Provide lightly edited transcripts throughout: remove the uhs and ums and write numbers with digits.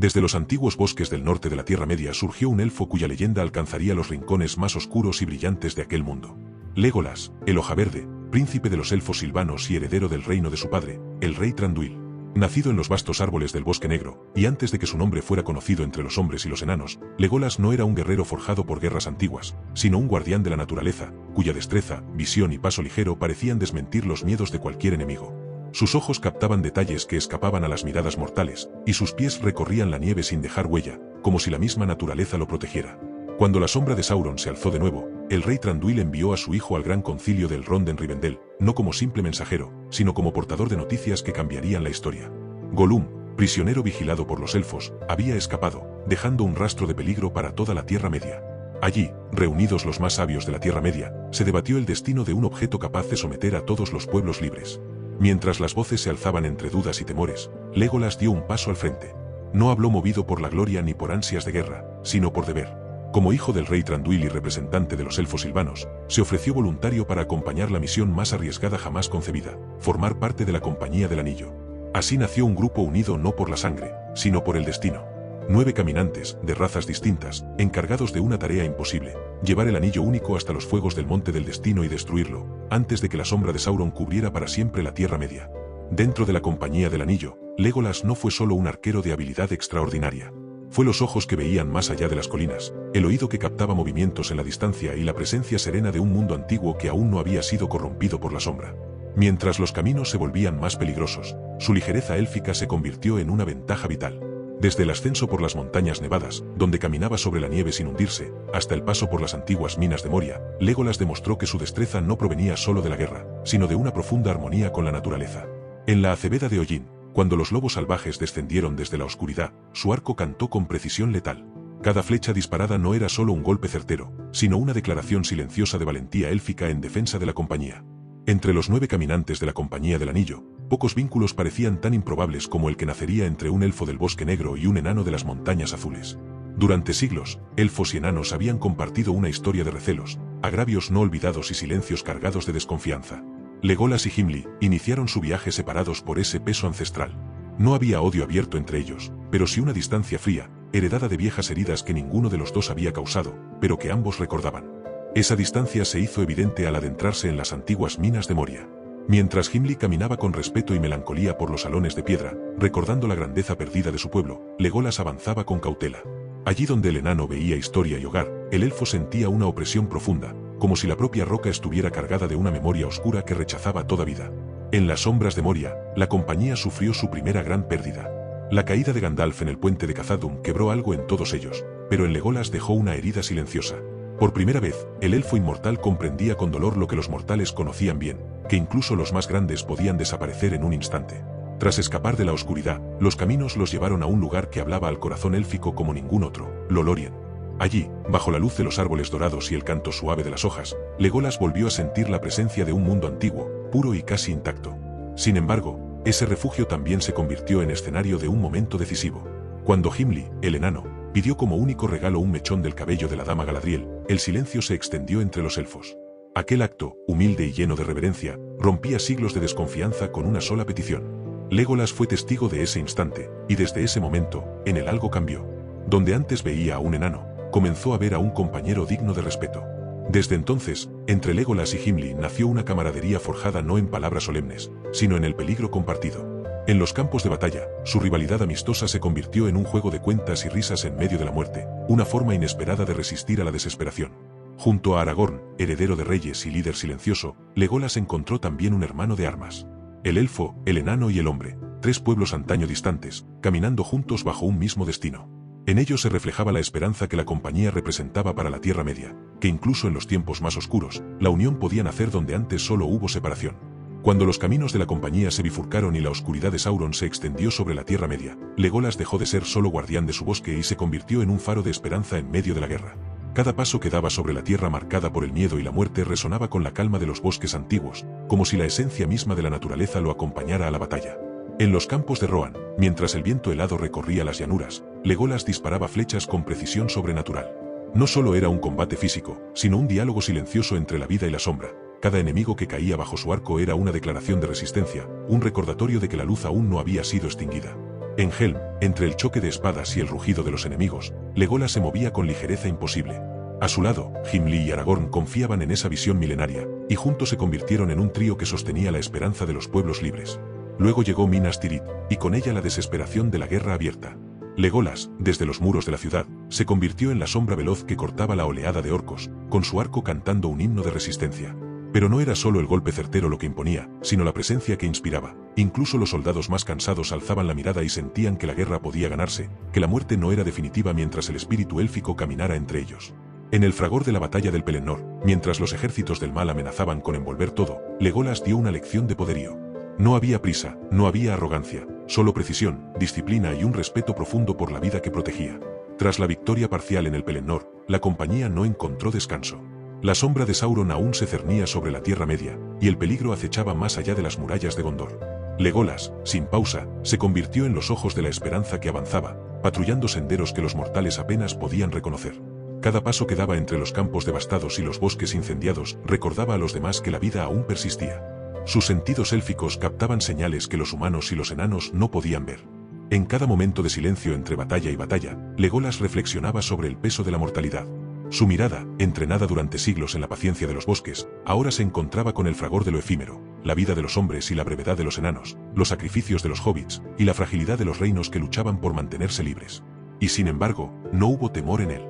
Desde los antiguos bosques del norte de la Tierra Media surgió un elfo cuya leyenda alcanzaría los rincones más oscuros y brillantes de aquel mundo. Legolas, el Hojaverde, príncipe de los elfos silvanos y heredero del reino de su padre, el rey Thranduil. Nacido en los vastos árboles del Bosque Negro, y antes de que su nombre fuera conocido entre los hombres y los enanos, Legolas no era un guerrero forjado por guerras antiguas, sino un guardián de la naturaleza, cuya destreza, visión y paso ligero parecían desmentir los miedos de cualquier enemigo. Sus ojos captaban detalles que escapaban a las miradas mortales, y sus pies recorrían la nieve sin dejar huella, como si la misma naturaleza lo protegiera. Cuando la sombra de Sauron se alzó de nuevo, el rey Thranduil envió a su hijo al gran concilio del Elrond en Rivendell, no como simple mensajero, sino como portador de noticias que cambiarían la historia. Gollum, prisionero vigilado por los elfos, había escapado, dejando un rastro de peligro para toda la Tierra Media. Allí, reunidos los más sabios de la Tierra Media, se debatió el destino de un objeto capaz de someter a todos los pueblos libres. Mientras las voces se alzaban entre dudas y temores, Legolas dio un paso al frente. No habló movido por la gloria ni por ansias de guerra, sino por deber. Como hijo del rey Thranduil y representante de los elfos silvanos, se ofreció voluntario para acompañar la misión más arriesgada jamás concebida, formar parte de la Compañía del Anillo. Así nació un grupo unido no por la sangre, sino por el destino. 9 caminantes, de razas distintas, encargados de una tarea imposible, llevar el anillo único hasta los fuegos del Monte del Destino y destruirlo, antes de que la sombra de Sauron cubriera para siempre la Tierra Media. Dentro de la Compañía del Anillo, Legolas no fue solo un arquero de habilidad extraordinaria. Fue los ojos que veían más allá de las colinas, el oído que captaba movimientos en la distancia y la presencia serena de un mundo antiguo que aún no había sido corrompido por la sombra. Mientras los caminos se volvían más peligrosos, su ligereza élfica se convirtió en una ventaja vital. Desde el ascenso por las montañas nevadas, donde caminaba sobre la nieve sin hundirse, hasta el paso por las antiguas minas de Moria, Legolas demostró que su destreza no provenía solo de la guerra, sino de una profunda armonía con la naturaleza. En la Acebeda de Hollín, cuando los lobos salvajes descendieron desde la oscuridad, su arco cantó con precisión letal. Cada flecha disparada no era solo un golpe certero, sino una declaración silenciosa de valentía élfica en defensa de la compañía. Entre los 9 caminantes de la Compañía del Anillo, pocos vínculos parecían tan improbables como el que nacería entre un elfo del Bosque Negro y un enano de las Montañas Azules. Durante siglos, elfos y enanos habían compartido una historia de recelos, agravios no olvidados y silencios cargados de desconfianza. Legolas y Gimli iniciaron su viaje separados por ese peso ancestral. No había odio abierto entre ellos, pero sí una distancia fría, heredada de viejas heridas que ninguno de los dos había causado, pero que ambos recordaban. Esa distancia se hizo evidente al adentrarse en las antiguas minas de Moria. Mientras Gimli caminaba con respeto y melancolía por los salones de piedra, recordando la grandeza perdida de su pueblo, Legolas avanzaba con cautela. Allí donde el enano veía historia y hogar, el elfo sentía una opresión profunda, como si la propia roca estuviera cargada de una memoria oscura que rechazaba toda vida. En las sombras de Moria, la compañía sufrió su primera gran pérdida. La caída de Gandalf en el puente de Khazad-dûm quebró algo en todos ellos, pero en Legolas dejó una herida silenciosa. Por primera vez, el elfo inmortal comprendía con dolor lo que los mortales conocían bien, que incluso los más grandes podían desaparecer en un instante. Tras escapar de la oscuridad, los caminos los llevaron a un lugar que hablaba al corazón élfico como ningún otro, Lothlórien. Allí, bajo la luz de los árboles dorados y el canto suave de las hojas, Legolas volvió a sentir la presencia de un mundo antiguo, puro y casi intacto. Sin embargo, ese refugio también se convirtió en escenario de un momento decisivo. Cuando Gimli, el enano, pidió como único regalo un mechón del cabello de la dama Galadriel, el silencio se extendió entre los elfos. Aquel acto, humilde y lleno de reverencia, rompía siglos de desconfianza con una sola petición. Legolas fue testigo de ese instante, y desde ese momento, en él algo cambió. Donde antes veía a un enano, comenzó a ver a un compañero digno de respeto. Desde entonces, entre Legolas y Gimli nació una camaradería forjada no en palabras solemnes, sino en el peligro compartido. En los campos de batalla, su rivalidad amistosa se convirtió en un juego de cuentas y risas en medio de la muerte, una forma inesperada de resistir a la desesperación. Junto a Aragorn, heredero de reyes y líder silencioso, Legolas encontró también un hermano de armas. El elfo, el enano y el hombre, 3 pueblos antaño distantes, caminando juntos bajo un mismo destino. En ellos se reflejaba la esperanza que la compañía representaba para la Tierra Media, que incluso en los tiempos más oscuros, la unión podía nacer donde antes solo hubo separación. Cuando los caminos de la compañía se bifurcaron y la oscuridad de Sauron se extendió sobre la Tierra Media, Legolas dejó de ser solo guardián de su bosque y se convirtió en un faro de esperanza en medio de la guerra. Cada paso que daba sobre la tierra marcada por el miedo y la muerte resonaba con la calma de los bosques antiguos, como si la esencia misma de la naturaleza lo acompañara a la batalla. En los campos de Rohan, mientras el viento helado recorría las llanuras, Legolas disparaba flechas con precisión sobrenatural. No solo era un combate físico, sino un diálogo silencioso entre la vida y la sombra. Cada enemigo que caía bajo su arco era una declaración de resistencia, un recordatorio de que la luz aún no había sido extinguida. En Helm, entre el choque de espadas y el rugido de los enemigos, Legolas se movía con ligereza imposible. A su lado, Gimli y Aragorn confiaban en esa visión milenaria, y juntos se convirtieron en un trío que sostenía la esperanza de los pueblos libres. Luego llegó Minas Tirith, y con ella la desesperación de la guerra abierta. Legolas, desde los muros de la ciudad, se convirtió en la sombra veloz que cortaba la oleada de orcos, con su arco cantando un himno de resistencia. Pero no era solo el golpe certero lo que imponía, sino la presencia que inspiraba. Incluso los soldados más cansados alzaban la mirada y sentían que la guerra podía ganarse, que la muerte no era definitiva mientras el espíritu élfico caminara entre ellos. En el fragor de la batalla del Pelennor, mientras los ejércitos del mal amenazaban con envolver todo, Legolas dio una lección de poderío. No había prisa, no había arrogancia, solo precisión, disciplina y un respeto profundo por la vida que protegía. Tras la victoria parcial en el Pelennor, la compañía no encontró descanso. La sombra de Sauron aún se cernía sobre la Tierra Media, y el peligro acechaba más allá de las murallas de Gondor. Legolas, sin pausa, se convirtió en los ojos de la esperanza que avanzaba, patrullando senderos que los mortales apenas podían reconocer. Cada paso que daba entre los campos devastados y los bosques incendiados recordaba a los demás que la vida aún persistía. Sus sentidos élficos captaban señales que los humanos y los enanos no podían ver. En cada momento de silencio entre batalla y batalla, Legolas reflexionaba sobre el peso de la mortalidad. Su mirada, entrenada durante siglos en la paciencia de los bosques, ahora se encontraba con el fragor de lo efímero, la vida de los hombres y la brevedad de los enanos, los sacrificios de los hobbits, y la fragilidad de los reinos que luchaban por mantenerse libres. Y sin embargo, no hubo temor en él.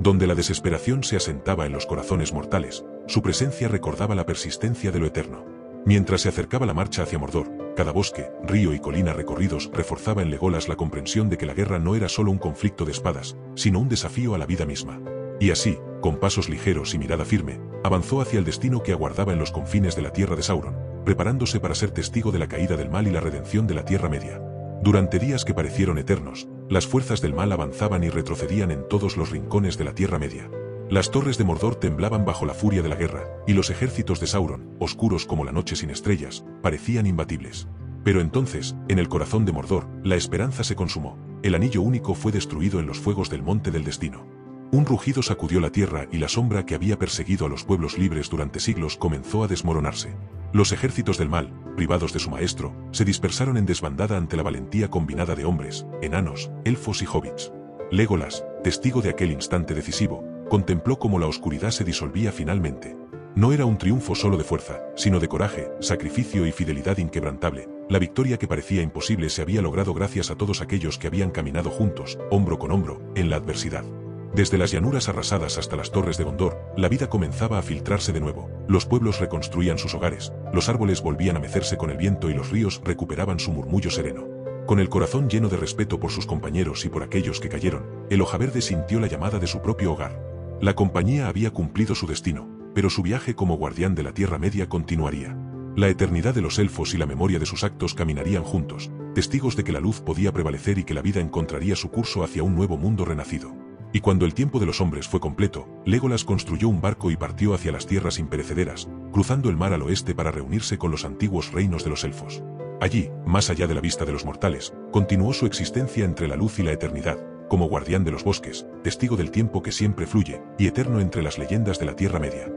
Donde la desesperación se asentaba en los corazones mortales, su presencia recordaba la persistencia de lo eterno. Mientras se acercaba la marcha hacia Mordor, cada bosque, río y colina recorridos reforzaba en Legolas la comprensión de que la guerra no era solo un conflicto de espadas, sino un desafío a la vida misma. Y así, con pasos ligeros y mirada firme, avanzó hacia el destino que aguardaba en los confines de la tierra de Sauron, preparándose para ser testigo de la caída del mal y la redención de la Tierra Media. Durante días que parecieron eternos, las fuerzas del mal avanzaban y retrocedían en todos los rincones de la Tierra Media. Las torres de Mordor temblaban bajo la furia de la guerra, y los ejércitos de Sauron, oscuros como la noche sin estrellas, parecían imbatibles. Pero entonces, en el corazón de Mordor, la esperanza se consumó. El anillo único fue destruido en los fuegos del Monte del Destino. Un rugido sacudió la tierra y la sombra que había perseguido a los pueblos libres durante siglos comenzó a desmoronarse. Los ejércitos del mal, privados de su maestro, se dispersaron en desbandada ante la valentía combinada de hombres, enanos, elfos y hobbits. Legolas, testigo de aquel instante decisivo, contempló cómo la oscuridad se disolvía finalmente. No era un triunfo solo de fuerza, sino de coraje, sacrificio y fidelidad inquebrantable. La victoria que parecía imposible se había logrado gracias a todos aquellos que habían caminado juntos, hombro con hombro, en la adversidad. Desde las llanuras arrasadas hasta las torres de Gondor, la vida comenzaba a filtrarse de nuevo. Los pueblos reconstruían sus hogares, los árboles volvían a mecerse con el viento y los ríos recuperaban su murmullo sereno. Con el corazón lleno de respeto por sus compañeros y por aquellos que cayeron, el Hojaverde sintió la llamada de su propio hogar. La compañía había cumplido su destino, pero su viaje como guardián de la Tierra Media continuaría. La eternidad de los elfos y la memoria de sus actos caminarían juntos, testigos de que la luz podía prevalecer y que la vida encontraría su curso hacia un nuevo mundo renacido. Y cuando el tiempo de los hombres fue completo, Legolas construyó un barco y partió hacia las tierras imperecederas, cruzando el mar al oeste para reunirse con los antiguos reinos de los elfos. Allí, más allá de la vista de los mortales, continuó su existencia entre la luz y la eternidad, como guardián de los bosques, testigo del tiempo que siempre fluye, y eterno entre las leyendas de la Tierra Media.